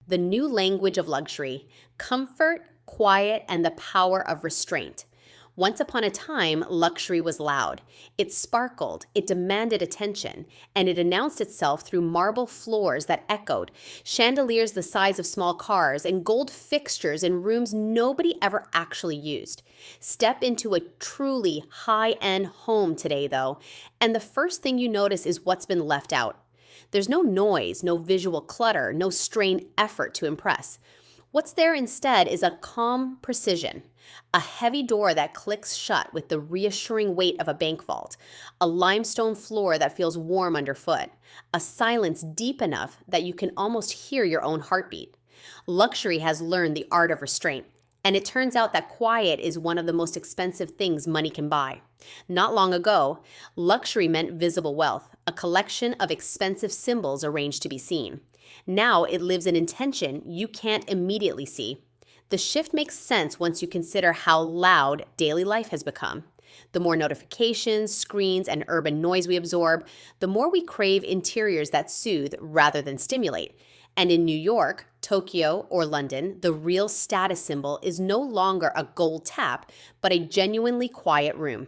the new language of luxury, comfort, quiet, and the power of restraint. Once upon a time, luxury was loud. It sparkled, it demanded attention, and it announced itself through marble floors that echoed, chandeliers the size of small cars, and gold fixtures in rooms nobody ever actually used. Step into a truly high-end home today, though, and the first thing you notice is what's been left out. There's no noise, no visual clutter, no strained effort to impress. What's there instead is a calm precision, a heavy door that clicks shut with the reassuring weight of a bank vault, a limestone floor that feels warm underfoot, a silence deep enough that you can almost hear your own heartbeat. Luxury has learned the art of restraint, and it turns out that quiet is one of the most expensive things money can buy. Not long ago, luxury meant visible wealth, a collection of expensive symbols arranged to be seen. Now it lives in intention you can't immediately see. The shift makes sense once you consider how loud daily life has become. The more notifications, screens, and urban noise we absorb, the more we crave interiors that soothe rather than stimulate. And in New York, Tokyo, or London, the real status symbol is no longer a gold tap, but a genuinely quiet room.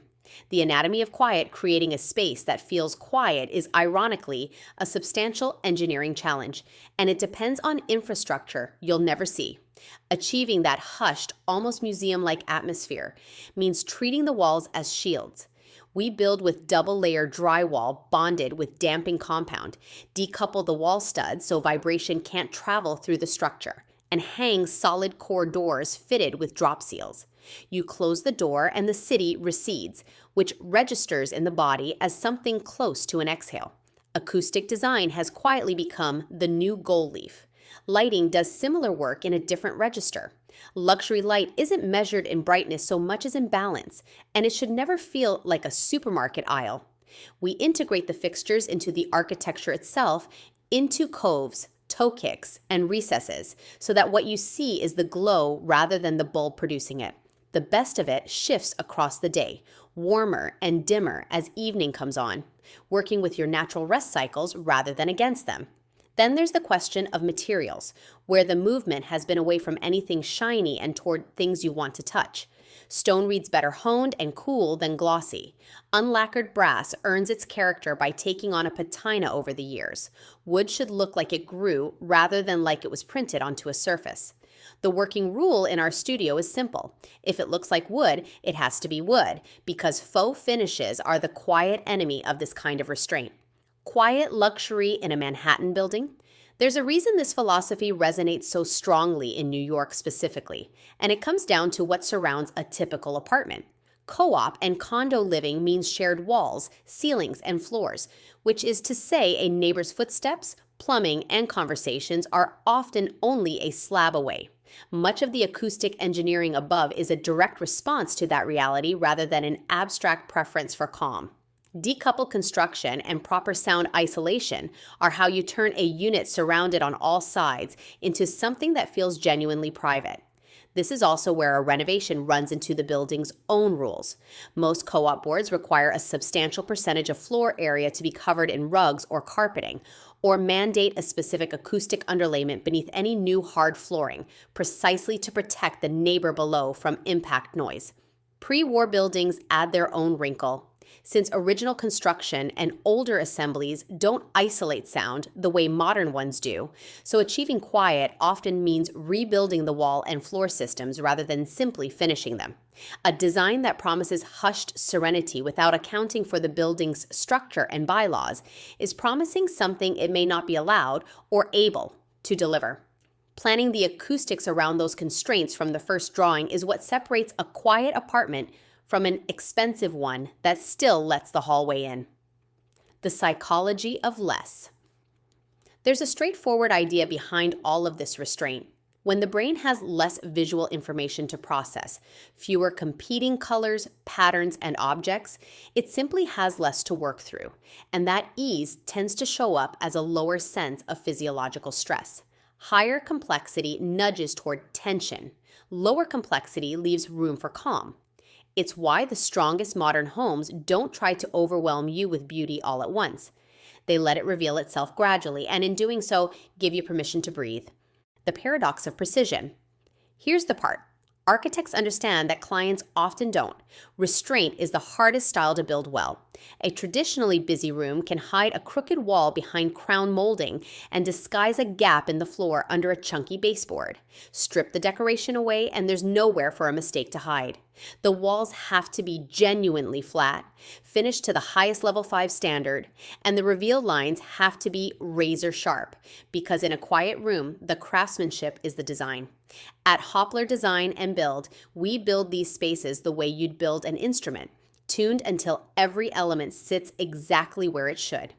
The anatomy of quiet, creating a space that feels quiet, is ironically a substantial engineering challenge, and it depends on infrastructure you'll never see. Achieving that hushed, almost museum-like atmosphere means treating the walls as shields. We build with double-layer drywall bonded with damping compound, decouple the wall studs so vibration can't travel through the structure, and hang solid core doors fitted with drop seals. You close the door and the city recedes, which registers in the body as something close to an exhale. Acoustic design has quietly become the new gold leaf. Lighting does similar work in a different register. Luxury light isn't measured in brightness so much as in balance, and it should never feel like a supermarket aisle. We integrate the fixtures into the architecture itself, into coves, toe kicks, and recesses, so that what you see is the glow rather than the bulb producing it. The best of it shifts across the day, warmer and dimmer as evening comes on, working with your natural rest cycles rather than against them. Then there's the question of materials, where the movement has been away from anything shiny and toward things you want to touch. Stone reads better honed and cool than glossy. Unlacquered brass earns its character by taking on a patina over the years. Wood should look like it grew rather than like it was printed onto a surface. The working rule in our studio is simple. If it looks like wood, it has to be wood, because faux finishes are the quiet enemy of this kind of restraint. Quiet luxury in a Manhattan building? There's a reason this philosophy resonates so strongly in New York specifically, and it comes down to what surrounds a typical apartment. Co-op and condo living means shared walls, ceilings, and floors, which is to say a neighbor's footsteps, plumbing, and conversations are often only a slab away. Much of the acoustic engineering above is a direct response to that reality rather than an abstract preference for calm. Decoupled construction and proper sound isolation are how you turn a unit surrounded on all sides into something that feels genuinely private. This is also where a renovation runs into the building's own rules. Most co-op boards require a substantial percentage of floor area to be covered in rugs or carpeting, or mandate a specific acoustic underlayment beneath any new hard flooring, precisely to protect the neighbor below from impact noise. Pre-war buildings add their own wrinkle. Since original construction and older assemblies don't isolate sound the way modern ones do, so achieving quiet often means rebuilding the wall and floor systems rather than simply finishing them. A design that promises hushed serenity without accounting for the building's structure and bylaws is promising something it may not be allowed or able to deliver. Planning the acoustics around those constraints from the first drawing is what separates a quiet apartment from an expensive one that still lets the hallway in. The psychology of less. There's a straightforward idea behind all of this restraint. When the brain has less visual information to process, fewer competing colors, patterns, and objects, it simply has less to work through, and that ease tends to show up as a lower sense of physiological stress. Higher complexity nudges toward tension. Lower complexity leaves room for calm. It's why the strongest modern homes don't try to overwhelm you with beauty all at once. They let it reveal itself gradually, and in doing so, give you permission to breathe. the paradox of precision. Here's the part. Architects understand that clients often don't. Restraint is the hardest style to build well. A traditionally busy room can hide a crooked wall behind crown molding and disguise a gap in the floor under a chunky baseboard. Strip the decoration away and there's nowhere for a mistake to hide. The walls have to be genuinely flat, finished to the highest level 5 standard, and the reveal lines have to be razor sharp, because in a quiet room, the craftsmanship is the design. At Hoppler Design and Build, we build these spaces the way you'd build an instrument, tuned until every element sits exactly where it should.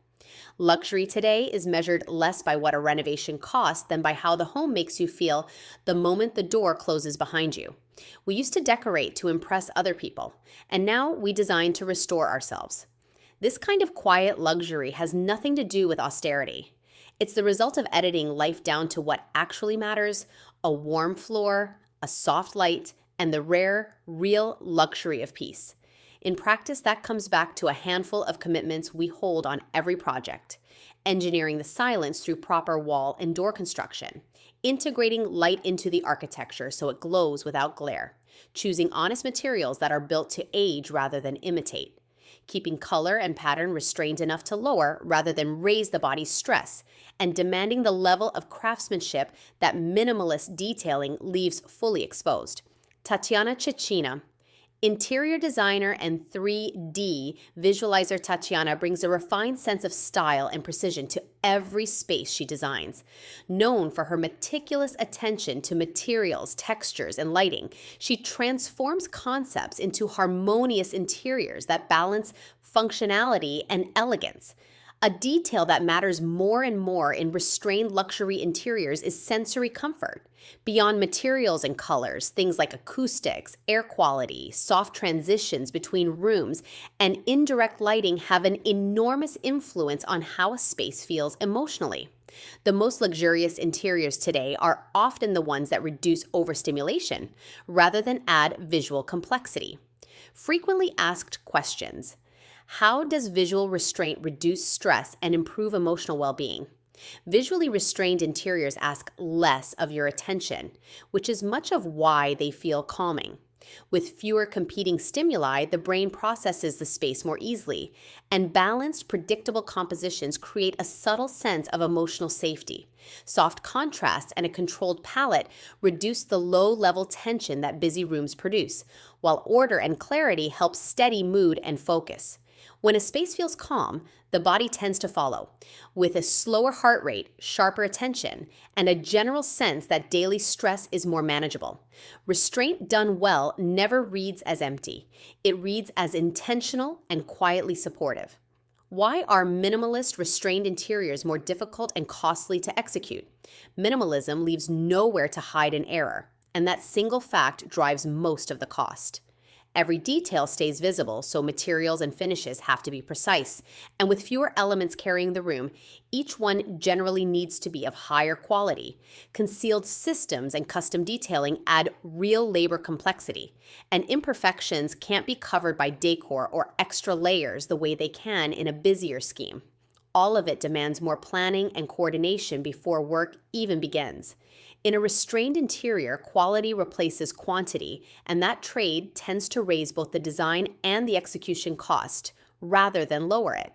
Luxury today is measured less by what a renovation costs than by how the home makes you feel the moment the door closes behind you. We used to decorate to impress other people, and now we design to restore ourselves. This kind of quiet luxury has nothing to do with austerity. It's the result of editing life down to what actually matters: a warm floor, a soft light, and the rare, real luxury of peace. In practice, that comes back to a handful of commitments we hold on every project: engineering the silence through proper wall and door construction, integrating light into the architecture so it glows without glare, choosing honest materials that are built to age rather than imitate, keeping color and pattern restrained enough to lower rather than raise the body's stress, and demanding the level of craftsmanship that minimalist detailing leaves fully exposed. Tatiana Cecchina, interior designer and 3D visualizer Tatiana, brings a refined sense of style and precision to every space she designs. Known for her meticulous attention to materials, textures, and lighting, she transforms concepts into harmonious interiors that balance functionality and elegance. A detail that matters more and more in restrained luxury interiors is sensory comfort. Beyond materials and colors, things like acoustics, air quality, soft transitions between rooms, and indirect lighting have an enormous influence on how a space feels emotionally. The most luxurious interiors today are often the ones that reduce overstimulation rather than add visual complexity. Frequently asked questions. How does visual restraint reduce stress and improve emotional well-being? Visually restrained interiors ask less of your attention, which is much of why they feel calming. With fewer competing stimuli, the brain processes the space more easily, and balanced, predictable compositions create a subtle sense of emotional safety. Soft contrasts and a controlled palette reduce the low-level tension that busy rooms produce, while order and clarity help steady mood and focus. When a space feels calm, the body tends to follow, with a slower heart rate, sharper attention, and a general sense that daily stress is more manageable. Restraint done well never reads as empty. It reads as intentional and quietly supportive. Why are minimalist, restrained interiors more difficult and costly to execute? Minimalism leaves nowhere to hide an error, and that single fact drives most of the cost. Every detail stays visible, so materials and finishes have to be precise. And with fewer elements carrying the room, each one generally needs to be of higher quality. Concealed systems and custom detailing add real labor complexity, and imperfections can't be covered by decor or extra layers the way they can in a busier scheme. All of it demands more planning and coordination before work even begins. In a restrained interior, quality replaces quantity, and that trade tends to raise both the design and the execution cost rather than lower it.